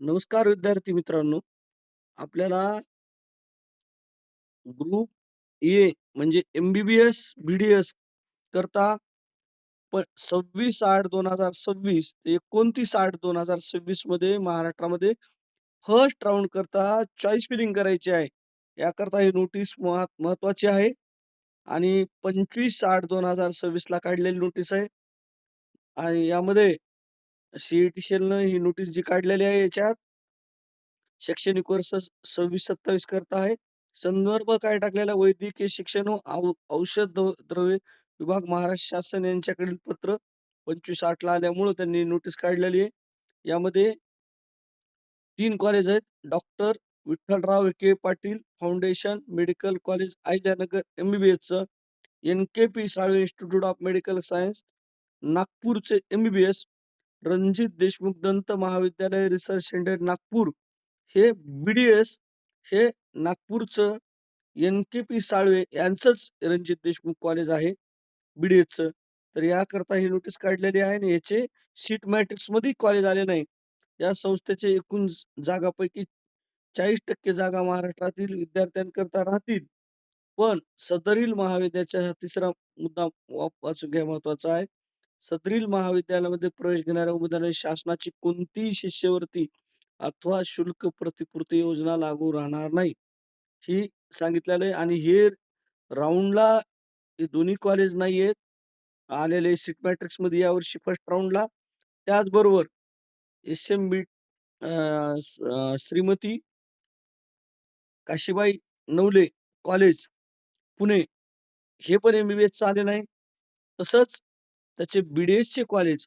नमस्कार विद्यार्थी मित्रांनो. आपल्याला ग्रुप ए म्हणजे एम-बी-बी-एस, बी-डी-एस करता 26/8/2026 ते 29/8/2026 मध्ये महाराष्ट्रामध्ये फर्स्ट राउंड करता चॉईस फिलिंग करायची आहे. याकरता ही नोटीस महत्त्वाची आहे आणि 25/8/2026 ला काढलेली नोटीस आहे आणि यामध्ये सी-ई-टी सेलनं ही नोटीस जी काढलेली आहे याच्यात शैक्षणिक वर्ष 26-27 करता आहे. संदर्भ काय टाकलेला वैद्यकीय शिक्षण व औषध द्रव्ये विभाग महाराष्ट्र शासन यांच्याकडील पत्र 25/8 ला आल्यामुळं त्यांनी नोटीस काढलेली आहे. यामध्ये 3 कॉलेज आहेत. Doctor Vitthalrao Vikhe Patil foundation medical college Ahilyanagar एम-बी-बी-एसचं, NKP Salve institute of medical science नागपूरचे एम-बी-बी-एस, रणजित देशमुख दंत महाविद्यालय रिसर्च सेंटर नागपूर हे बी-डी-एस हे नागपूरचं एन-के-पी साळवे यांचंच रणजित देशमुख कॉलेज आहे बी-डी-एसचं. तर याकरता ही नोटीस काढलेली आहे आणि याचे सीट मॅट्रिक्समध्ये कॉलेज आले नाही. या संस्थेचे एकूण जागापैकी 40% जागा महाराष्ट्रातील विद्यार्थ्यांकरता राहतील. पण सदरील महाविद्यालयाचा हा तिसरा मुद्दा वाचून घ्या महत्वाचा आहे. सदरील महाविद्यालयामध्ये प्रवेश घेणाऱ्या उमेदवारांना शासनाची कोणतीही शिष्यवृत्ती अथवा शुल्क प्रतिपूर्ती योजना लागू राहणार नाही. ही सांगितलेलं आहे आणि हे राउंडला हे दोन्ही कॉलेज नाहीयेत आलेले सीट मॅट्रिक्समध्ये यावर्षी फर्स्ट राउंडला. त्याचबरोबर एस-एम-बी श्रीमती काशीबाई नवले कॉलेज पुणे हे पण एम-बी-बी-एसचं आले नाही. तसंच त्याचे बी-डी-एसचे कॉलेज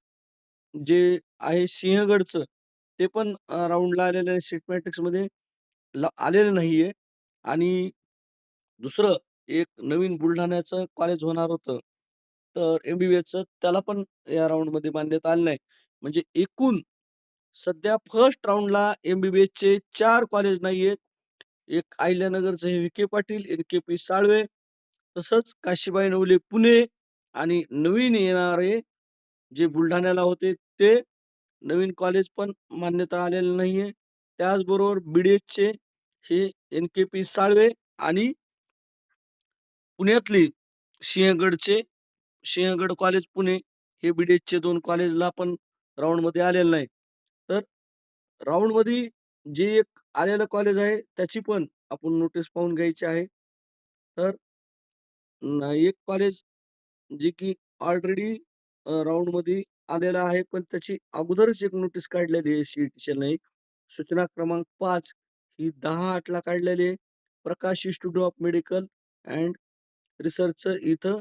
जे आहे सिंहगडचं ते पण राउंडला आलेलं आहे सीट मॅट्रिक्समध्ये आलेलं नाहीये. आणि दुसरं एक नवीन बुलढाण्याचं कॉलेज होणार होतं. तर एम-बी-बी-एसचं त्याला पण या राउंडमध्ये मान्यता आली नाही. म्हणजे एकूण सध्या फर्स्ट राउंडला एम-बी-बी-एसचे 4 कॉलेज नाहीयेत. एक अहिल्यानगरचं हे विखे पाटील, एन-के-पी साळवे, तसंच काशीबाई नवले पुणे आणि नवीन येणारे जे बुलढाण्याला होते ते नवीन कॉलेज पण मान्यता आलेलं नाहीये. त्याचबरोबर बी-डी-एसचे हे एन-के-पी साळवे आणि पुण्यातले सिंहगडचे सिंहगड कॉलेज पुणे हे बी-डी-एसचे 2 कॉलेजला पण राउंडमध्ये आलेलं नाही. तर राउंडमध्ये जे एक आलेलं कॉलेज आहे त्याची पण आपण नोटीस पाहून घ्यायची आहे. तर एक कॉलेज जे की ऑलरेडी राउंडमध्ये आलेलं आहे, पण त्याची अगोदरच एक नोटीस काढलेली आहे सी-ई-टीची सूचना क्रमांक 5 ही 10/8 ला काढलेली आहे. प्रकाश इन्स्टिट्यूट ऑफ मेडिकल अँड रिसर्चचं इथं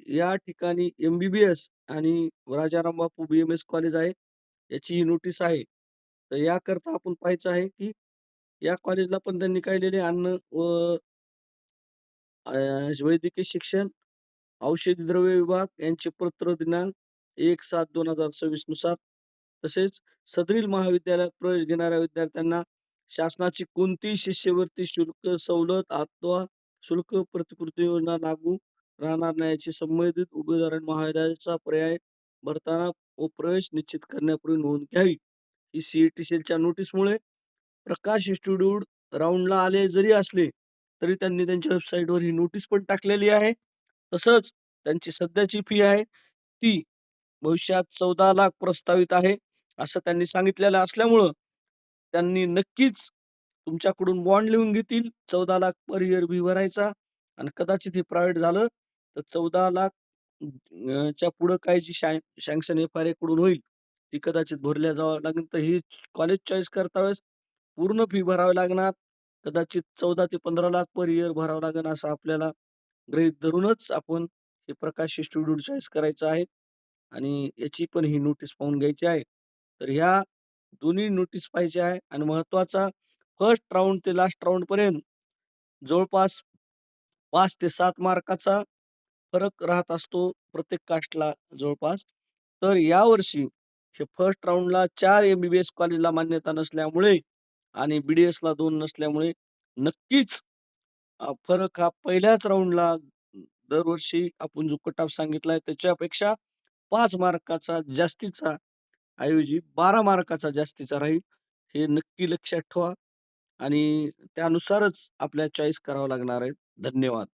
या ठिकाणी एम-बी-बी-एस आणि राजाराम बापू बी-एम-एस कॉलेज आहे. याची ही नोटीस आहे. तर याकरता आपण पाहायचं आहे, की या कॉलेजला पण त्यांनी काढलेले अन्न व वैद्यकीय शिक्षण, औषधी द्रव्य विभाग यांचे पत्र दिनांक 1/7/2026 नुसार तसेच सदरील महाविद्यालयात प्रवेश घेणाऱ्या विद्यार्थ्यांना शासनाची कोणतीही शिष्यवृत्ती शुल्क सवलत अथवा शुल्क प्रतिपूर्ती योजना लागू राहणार नाही याची संबंधित उमेदवारांनी महाविद्यालयाचा पर्याय भरताना व प्रवेश निश्चित करण्यापूर्वी नोंद घ्यावी. ही सी-ई-टी सेलच्या नोटीसमुळे प्रकाश इन्स्टिट्यूट राउंडला आले जरी असले, तरी त्यांनी त्यांच्या वेबसाईटवर ही नोटीस पण टाकलेली आहे. तसंच त्यांची सध्याची फी आहे ती भविष्यात 14 लाख प्रस्तावित आहे, असं त्यांनी सांगितलेलं असल्यामुळं त्यांनी नक्कीच तुमच्याकडून बॉन्ड लिहून घेतील. 14 लाख पर इयर फी भरायचा आणि कदाचित हे प्रायव्हेट झालं तर 14 लाख च्या पुढं काय जी सँक्शन एफ-आर-ए कडून होईल, ती कदाचित भरल्या जावं लागेल. तर ही कॉलेज चॉईस करता वेळेस पूर्ण फी भरावी लागणार. कदाचित 14 ते 15 लाख पर इयर भरावं लागेल असं आपल्याला गृहीत धरूनच आपण हे प्रकाश इन्स्टिट्यूट चॉईस करायचं आहे आणि याची पण ही नोटीस पाहून घ्यायची आहे. तर ह्या दोन्ही नोटीस पाहायच्या आहे आणि महत्त्वाचा फर्स्ट राउंड ते लास्ट राउंडपर्यंत जवळपास 5 ते 7 मार्काचा फरक राहत असतो प्रत्येक कास्टला जवळपास. तर यावर्षी हे फर्स्ट राउंडला 4 एम-बी-बी-एस कॉलेजला मान्यता नसल्यामुळे आणि बी-डी-एसला 2 नसल्यामुळे नक्कीच फरक हा पहिल्याच राउंडला दरवर्षी आपण जो कट ऑफ सांगितलाय त्याच्यापेक्षा 5 मार्काचा जास्तीचा ऐवजी 12 मार्काचा जास्तीचा राहील. हे नक्की लक्षात ठेवा आणि त्यानुसारच आपल्याला चॉईस करावं लागणार आहे. धन्यवाद.